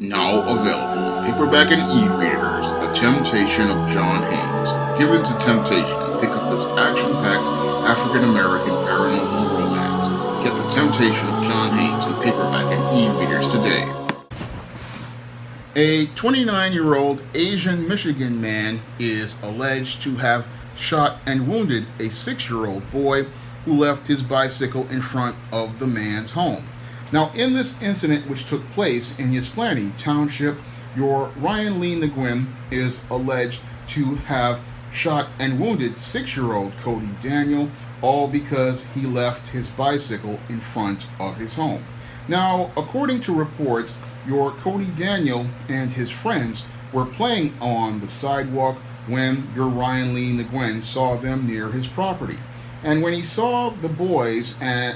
Now available in paperback and e-readers, The Temptation of John Haynes. Given to temptation, pick up this action-packed African-American paranormal romance. Get The Temptation of John Haynes in paperback and e-readers today. A 29-year-old Asian Michigan man is alleged to have shot and wounded a 6-year-old boy who left his bicycle in front of the man's home. Now, in this incident, which took place in Ypsilanti Township, your Ryan Lee Nguyen is alleged to have shot and wounded 6-year-old Cody Daniel, all because he left his bicycle in front of his home. Now, according to reports, your Cody Daniel and his friends were playing on the sidewalk when your Ryan Lee Nguyen saw them near his property. And when he saw the boys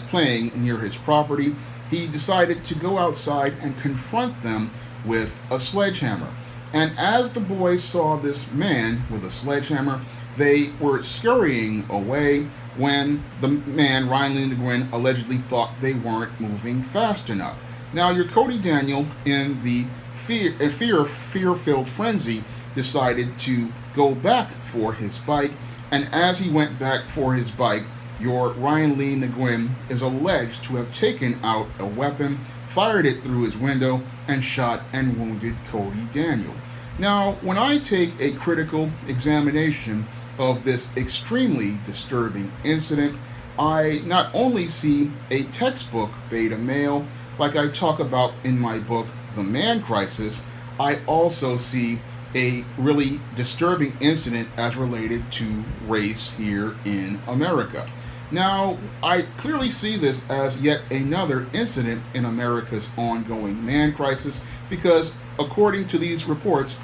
playing near his property, he decided to go outside and confront them with a sledgehammer. And as the boys saw this man with a sledgehammer, they were scurrying away when the man, Ryan Lee Nguyen, allegedly thought they weren't moving fast enough. Now, your Cody Daniel, in the fear-filled frenzy, decided to go back for his bike, and as he went back for his bike, your Ryan Lee Nguyen is alleged to have taken out a weapon, fired it through his window, and shot and wounded Cody Daniel. Now, when I take a critical examination of this extremely disturbing incident, I not only see a textbook beta male, like I talk about in my book, The Man Crisis, I also see a really disturbing incident as related to race here in America. Now, I clearly see this as yet another incident in America's ongoing man crisis because, according to these reports,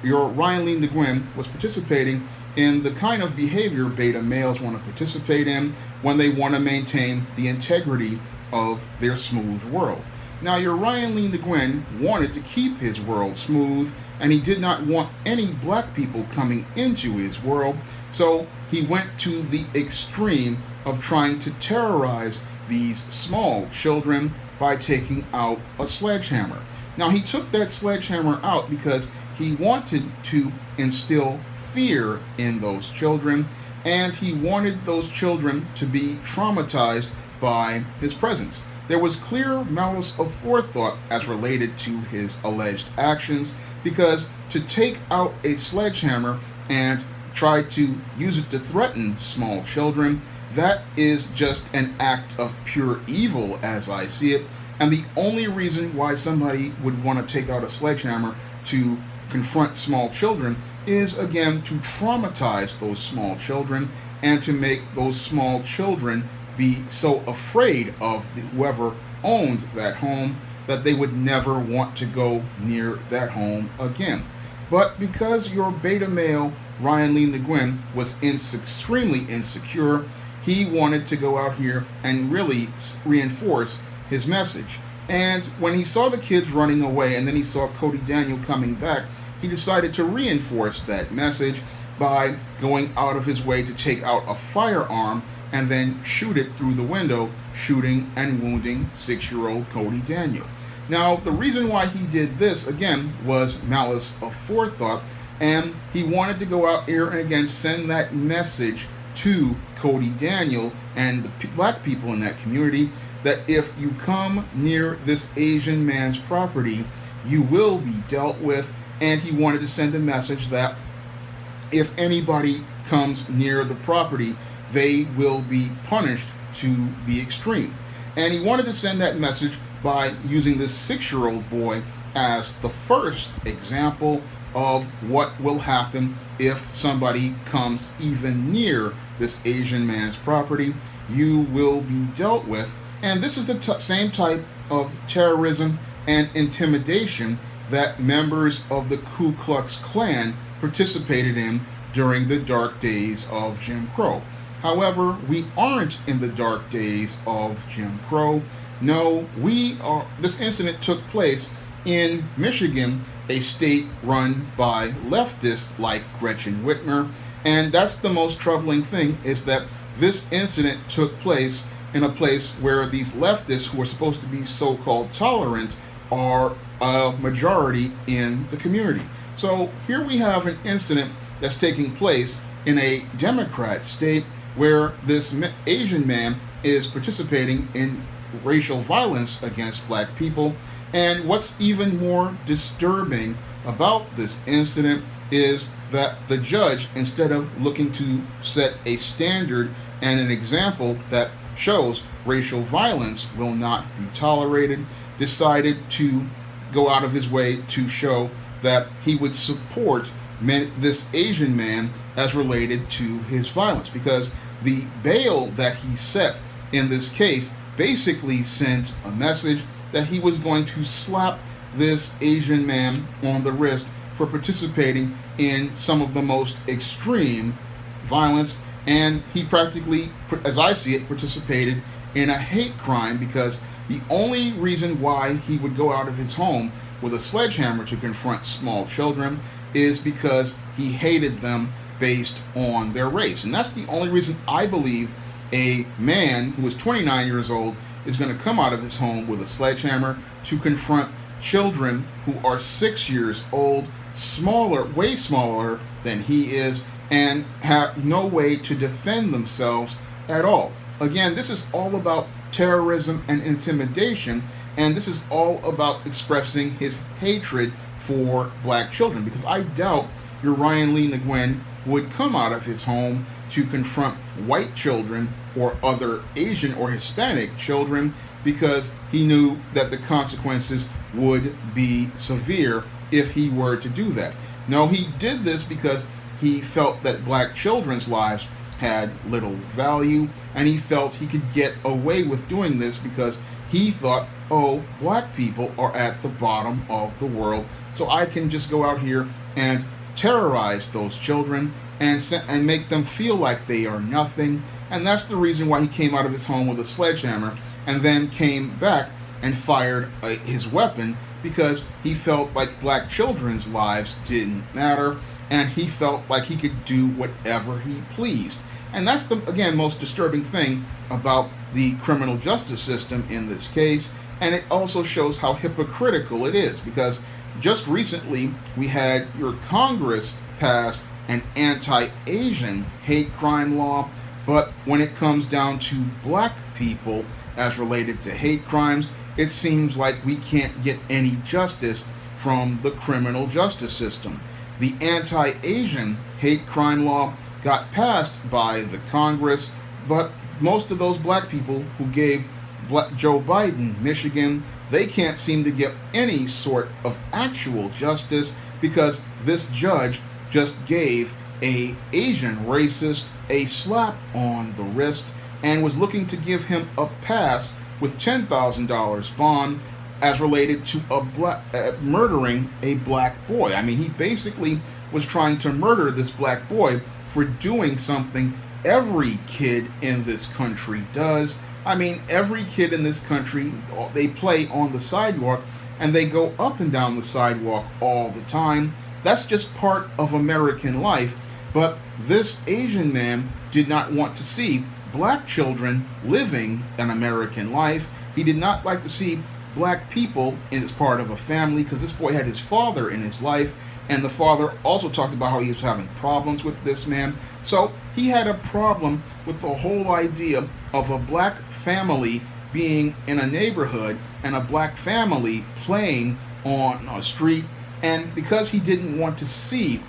your Ryan Lee Nguyen was participating in the kind of behavior beta males want to participate in when they want to maintain the integrity of their smooth world. Now, your Ryan Lee Nguyen wanted to keep his world smooth, and he did not want any black people coming into his world, so he went to the extreme of trying to terrorize these small children by taking out a sledgehammer. Now, he took that sledgehammer out because he wanted to instill fear in those children, and he wanted those children to be traumatized by his presence. There was clear malice of forethought as related to his alleged actions, because to take out a sledgehammer and try to use it to threaten small children, that is just an act of pure evil as I see it. And the only reason why somebody would want to take out a sledgehammer to confront small children is, again, to traumatize those small children and to make those small children be so afraid of whoever owned that home that they would never want to go near that home again. But because your beta male, Ryan Lee Nguyen, was extremely insecure, he wanted to go out here and really reinforce his message. And when he saw the kids running away and then he saw Cody Daniel coming back, he decided to reinforce that message by going out of his way to take out a firearm and then shoot it through the window, shooting and wounding 6-year-old Cody Daniel. Now, the reason why he did this, again, was malice of forethought, and he wanted to go out here and again send that message to Cody Daniel and the black people in that community that if you come near this Asian man's property, you will be dealt with, and he wanted to send a message that if anybody comes near the property, they will be punished to the extreme. And he wanted to send that message by using this 6-year-old boy as the first example of what will happen if somebody comes even near this Asian man's property. You will be dealt with. And this is the same type of terrorism and intimidation that members of the Ku Klux Klan participated in during the dark days of Jim Crow. However, we aren't in the dark days of Jim Crow. No, we are. This incident took place in Michigan, a state run by leftists like Gretchen Whitmer. And that's the most troubling thing, is that this incident took place in a place where these leftists, who are supposed to be so-called tolerant, are a majority in the community. So here we have an incident that's taking place in a Democrat state where this Asian man is participating in racial violence against black people. And what's even more disturbing about this incident is that the judge, instead of looking to set a standard and an example that shows racial violence will not be tolerated, decided to go out of his way to show that he would support this Asian man as related to his violence, because the bail that he set in this case basically sent a message that he was going to slap this Asian man on the wrist for participating in some of the most extreme violence. And he practically, as I see it, participated in a hate crime, because the only reason why he would go out of his home with a sledgehammer to confront small children is because he hated them based on their race. And that's the only reason I believe a man who is 29 years old is going to come out of his home with a sledgehammer to confront children who are 6 years old, smaller, way smaller than he is, and have no way to defend themselves at all. Again, this is all about terrorism and intimidation, and this is all about expressing his hatred for black children, because I doubt your Ryan Lee Nguyen would come out of his home to confront white children or other Asian or Hispanic children, because he knew that the consequences would be severe if he were to do that. No, he did this because he felt that black children's lives had little value, and he felt he could get away with doing this because he thought, oh, black people are at the bottom of the world, so I can just go out here and terrorize those children and make them feel like they are nothing. And that's the reason why he came out of his home with a sledgehammer and then came back and fired his weapon, because he felt like black children's lives didn't matter, and he felt like he could do whatever he pleased. And that's the, again, most disturbing thing about the criminal justice system in this case. And it also shows how hypocritical it is, because just recently we had your Congress pass an anti-Asian hate crime law, but when it comes down to black people as related to hate crimes, it seems like we can't get any justice from the criminal justice system. The anti-Asian hate crime law got passed by the Congress, but most of those black people who gave Joe Biden Michigan, they can't seem to get any sort of actual justice, because this judge just gave a Asian racist a slap on the wrist and was looking to give him a pass with $10,000 bond as related to murdering a black boy. I mean, he basically was trying to murder this black boy for doing something every kid in this country does. I mean, every kid in this country, they play on the sidewalk and they go up and down the sidewalk all the time. That's just part of American life. But this Asian man did not want to see black children living an American life. He did not like to see black people as part of a family, because this boy had his father in his life, and the father also talked about how he was having problems with this man. So he had a problem with the whole idea of a black family being in a neighborhood and a black family playing on a street. And because he didn't want to see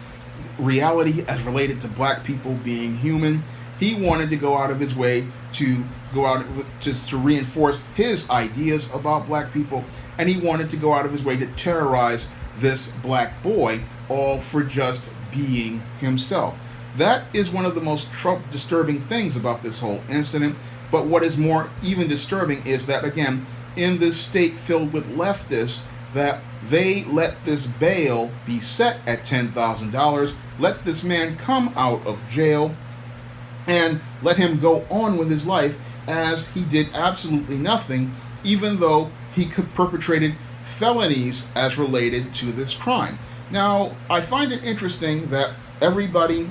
reality as related to black people being human, he wanted to go out of his way to go out to reinforce his ideas about black people, and he wanted to go out of his way to terrorize this black boy, all for just being himself. That is one of the most disturbing things about this whole incident. But what is more even disturbing is that, again, in this state filled with leftists, that they let this bail be set at $10,000, let this man come out of jail, and let him go on with his life as he did absolutely nothing, even though he perpetrated felonies as related to this crime. Now, I find it interesting that everybody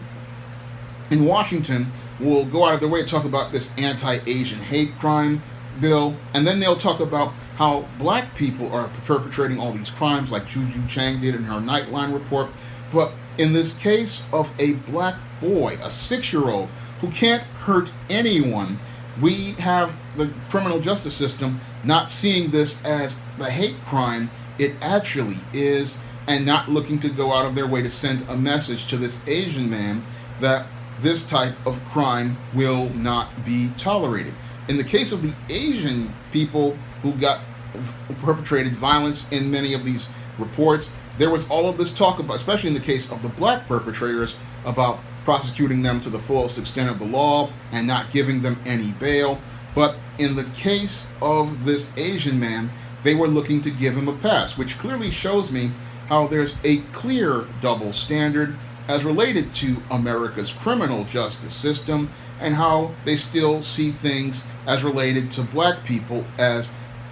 in Washington will go out of their way to talk about this anti-Asian hate crime bill, and then they'll talk about how black people are perpetrating all these crimes like Juju Chang did in her Nightline report. But in this case of a black boy, a 6-year-old, who can't hurt anyone, we have the criminal justice system not seeing this as the hate crime it actually is, and not looking to go out of their way to send a message to this Asian man that this type of crime will not be tolerated. In the case of the Asian people who got perpetrated violence in many of these reports, there was all of this talk about, especially in the case of the black perpetrators, about prosecuting them to the fullest extent of the law and not giving them any bail. But in the case of this Asian man, they were looking to give him a pass, which clearly shows me how there's a clear double standard as related to America's criminal justice system, and how they still see things as related to black people as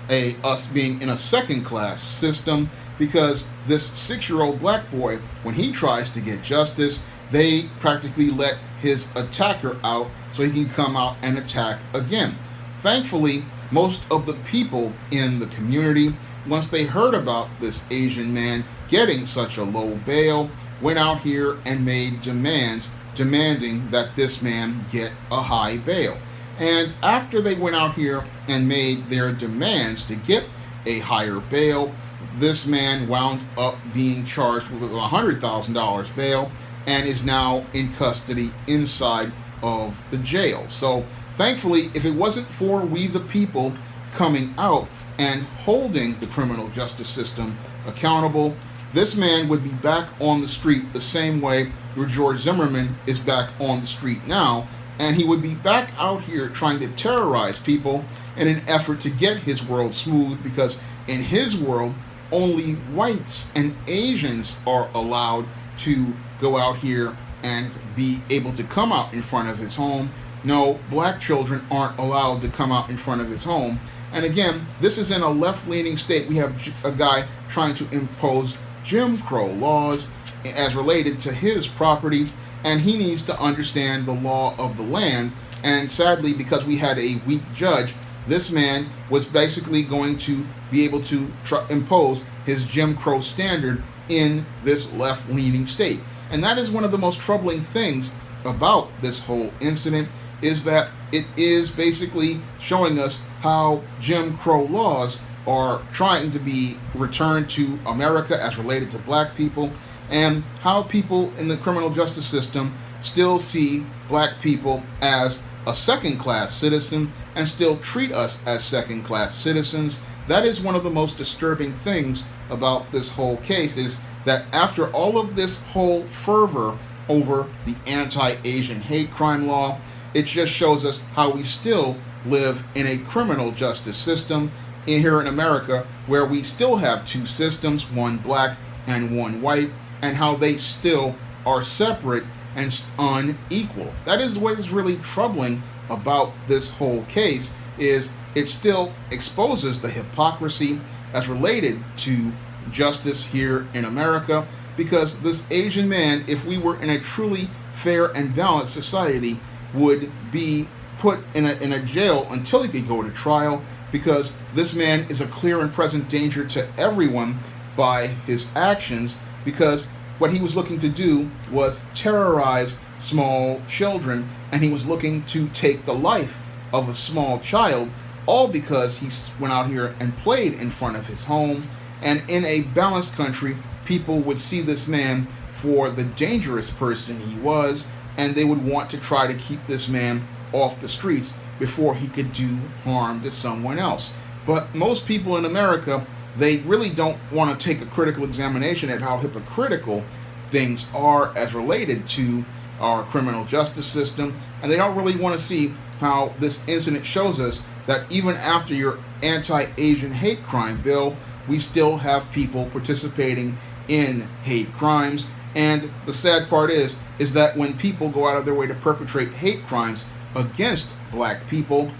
us being in a second-class system, because this 6-year-old black boy, when he tries to get justice, they practically let his attacker out so he can come out and attack again. Thankfully, most of the people in the community, once they heard about this Asian man getting such a low bail, went out here and made demands, demanding that this man get a high bail. And after they went out here and made their demands to get a higher bail, this man wound up being charged with a $100,000 bail and is now in custody inside of the jail. So thankfully, if it wasn't for we the people coming out and holding the criminal justice system accountable, this man would be back on the street the same way George Zimmerman is back on the street now, and he would be back out here trying to terrorize people in an effort to get his world smooth, because in his world, only whites and Asians are allowed to go out here and be able to come out in front of his home. No, black children aren't allowed to come out in front of his home. And again, this is in a left-leaning state. We have a guy trying to impose Jim Crow laws as related to his property, and he needs to understand the law of the land. And sadly, because we had a weak judge, this man was basically going to be able to impose his Jim Crow standard in this left-leaning state. And that is one of the most troubling things about this whole incident, is that it is basically showing us how Jim Crow laws are trying to be returned to America as related to black people, and how people in the criminal justice system still see black people as a second-class citizen and still treat us as second-class citizens. That is one of the most disturbing things about this whole case, is that after all of this whole fervor over the anti-Asian hate crime law, it just shows us how we still live in a criminal justice system here in America, where we still have two systems, one black and one white, and how they still are separate and unequal. That is what is really troubling about this whole case, is it still exposes the hypocrisy as related to justice here in America, because this Asian man, if we were in a truly fair and balanced society, would be put in a jail until he could go to trial, because this man is a clear and present danger to everyone by his actions, because what he was looking to do was terrorize small children, and he was looking to take the life of a small child, all because he went out here and played in front of his home. And in a balanced country, people would see this man for the dangerous person he was, and they would want to try to keep this man off the streets before he could do harm to someone else. But most people in America, they really don't want to take a critical examination at how hypocritical things are as related to our criminal justice system, and they don't really want to see how this incident shows us that even after your anti-Asian hate crime bill, we still have people participating in hate crimes. And the sad part is that when people go out of their way to perpetrate hate crimes against black people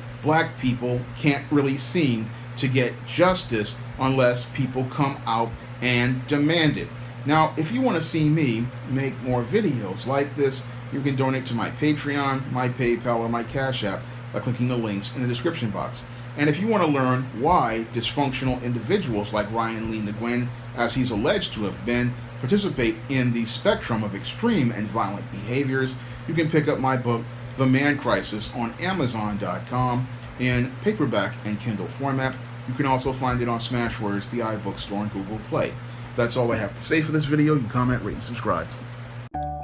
can't really seem to get justice unless people come out and demand it. Now, if you want to see me make more videos like this, you can donate to my Patreon, my PayPal, or my Cash App by clicking the links in the description box. And if you want to learn why dysfunctional individuals like Ryan Lee Nguyen, as he's alleged to have been, participate in the spectrum of extreme and violent behaviors, you can pick up my book, The Man Crisis, on Amazon.com in paperback and Kindle format. You can also find it on Smashwords, the iBookstore, and Google Play. That's all I have to say for this video. You comment, rate, and subscribe.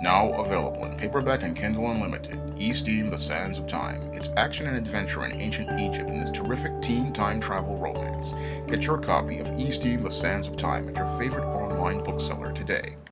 Now available in paperback and Kindle Unlimited, Eastdeem: The Sands of Time. It's action and adventure in ancient Egypt in this terrific teen time travel romance. Get your copy of Eastdeem: The Sands of Time at your favorite online bookseller today.